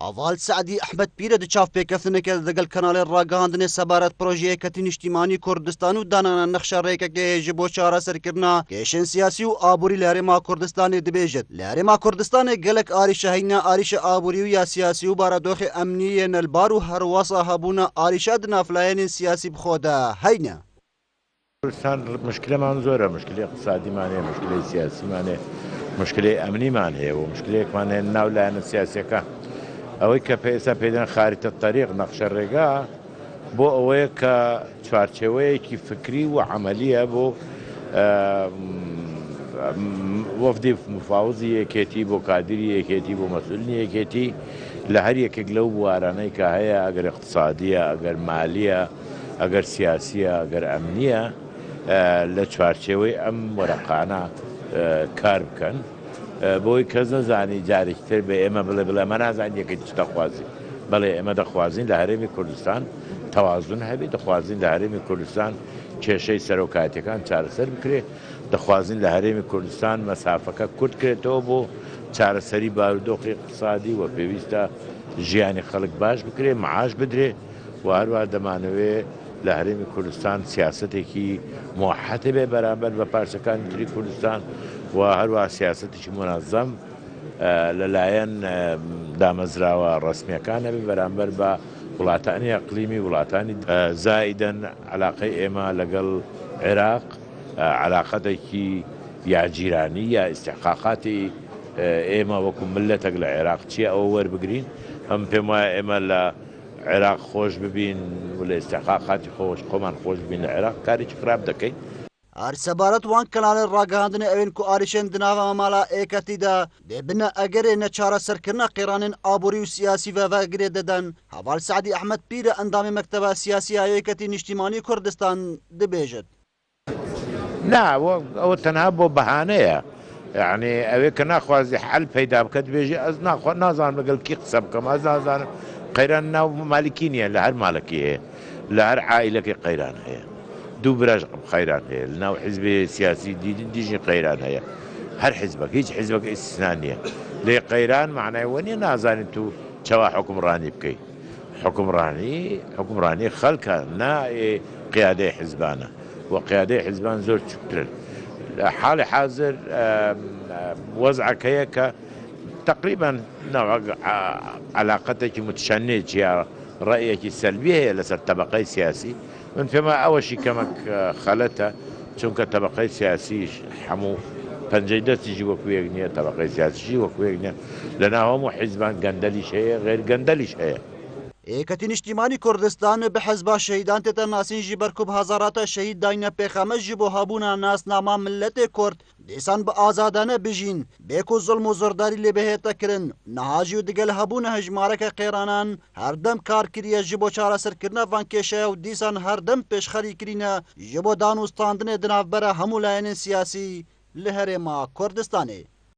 هەڤال سعدی ئەحمەد پیرە چاوپێکەفتنێکە دەگەڵ کەناڵێ ڕاگەاندنێ سەبارەت پرۆژەیەکەتی نیشتیمانی کوردستان و دانانە نەخشە ڕێکەکەیەژی بۆ چارەسەرکردنا کێشên سیاسی و ئابووری لە هەرێما کوردستانê dibêjit. Li herêma Kurdistanê gelek arîşe heyna arîşe aborî û ya siyasî û baradoxê emniyê nelbar û herwasa hebûna arîşa di navlayên siyasî bi xwe de heyne. Kurdistan مشکلەمان زۆرە، مشکلی اقتصادیمان هەیە، مشکلی سیاسیمان هەیە، مشکلی ئەمنیمان هەیە و مشکلێکمان هەیە ناو لایەنە سیاسیەکە. ئەوەی کە پێویستە پێدەن خاریتە تەریق نەخشە ڕێگا بۆ ئەوەیە کە چوارچێوەیەکی فکری و عەمەلیە بۆ وەفدی مفاوزی یەکێتی بۆ کادری یەکێتی بۆ مەسئولینی یەکێتی لە هەر یەکێک لەو بوارانەی کە هەیە ئەگەر اقتصادیە، ئەگەر مالیە، ئەگەر سیاسیە، ئەگەر ئەمنیە لە چوارچێوەی ئەم وەرەقانە کار بکەن بۆی کەس نەزانی جارێکتر بە ئێمە بڵێ ئەمە نازانین یەکەی چ دەخوازی. بەڵێ ئێمە دەخوازین لە هەرێمی کوردستان تەوازون هەبێت، دەخوازین لە هەرێمی کوردستان کێشەی سەرۆکاتیەکان چارەسەر بکرێت، دەخوازین لە هەرێمی کوردستان مەسافەکە کورت کرێتەوە بۆ چارەسەری بارودۆخی اقتصادی و پێویستە ژیانی خەڵک باش بکرێ، معاش بدرێ و هەروە دەمانەوێت لە هەرێمی کوردستان سیاسەتێکی موحەتە بێ بەرامبەر بە پارچەکانی تری کوردستان و هەروە سیاسەتێکی منەظەم لەلایەن دامەزراوە ڕسمیەکانە بێ بەرامبەر بە وڵاتانی ئەقلیمی وڵاتانی زائیدەن. عەلاقەی ئێمە لەگەڵ عێراق عەلاقەتێکی یاجیرانی یا ئیستیحقاقاتی ئێمە وەکو ملەتێک لە عێراق چییە ئەوە وەربگرین. ئەم پێم وایە ئێمە لە عێراق خۆش ببین و لە ئیستیحقاقاتی خۆمان خۆش ببین لە عێراق کارێکی خراپ دەکەین. سەبارەت وان کەناڵێ ڕاگەاندنê ئەوên ku arîşên di nava mala êketî de dêbine egerê neçareserkirina qêranên aborî û siyasî ve vegirê didin. Heval Saedî Ehmed Pîr endamê Mekteba Siyasî ya Yêketî Niştîmanî Kurdistan dibêjit. نا ئەوە تەنها بۆ بەهانەیە، یعنی ئەوەیە کە ناخوازی حەل پەیدا بکە دبێژی ئەس نازانم لەگەڵ کی قسە بکەم، ئەس نازانم قەیران ناو مالکی نییە، لە هەر مالکی هەیە، لە هەر عائیلەکەی قەیران هەیە، دوو برەژ قەیران هەیە، لە ناو حیزبی سیاسی دیژی قەیران هەیە، هەر حیزبەکە هیچ حیزبەکە ئیستیسنا نییە. لێ قەیران معنایەوە نییە نازانیت و چاوا حکومڕانی بکەیت. حکومڕانی خەڵکە نا قیادەی حیزبانە و قیادەی حیزبان زۆر چوکترن. لە حاڵی حاضر وەزعەکەیە کە تقریبا علاقەتێکی متشەنج یا ڕەیەکی سەلبی هەیە لەسەر تەبەقەی سیاسی. من پێمە ئەوەشی کەمەک خەلەتە، چونکە تەبەقەی سیاسیش هەموو پەنجەی دەستیژی وەکوەیەک نییە، تەبەقەی سیاسیشی وەکوەیەک نییە، لە ناو هەموو حیزبان گەندەلیش هەیە، غێر گەندەلیش هەیە. Êketî Niştîmanî Kurdistan bi hezba şehîdan tê nasîn jî berku bi hezarata şehîd dayine pêxemes ji bo hebûna nasnama milletê Kurd dîsan bi azadane bijîn bê ku zulm û zordarî lê bihête kirin. Niha jî û digel hebûna hejmareke qêranan herdem kar kiriye ji bo çareserkirina van kêşeya û dîsan herdem pêşxerî kirîne ji bo danûstandinê di navbera hemû layên siyasî li herêma Kurdistanê.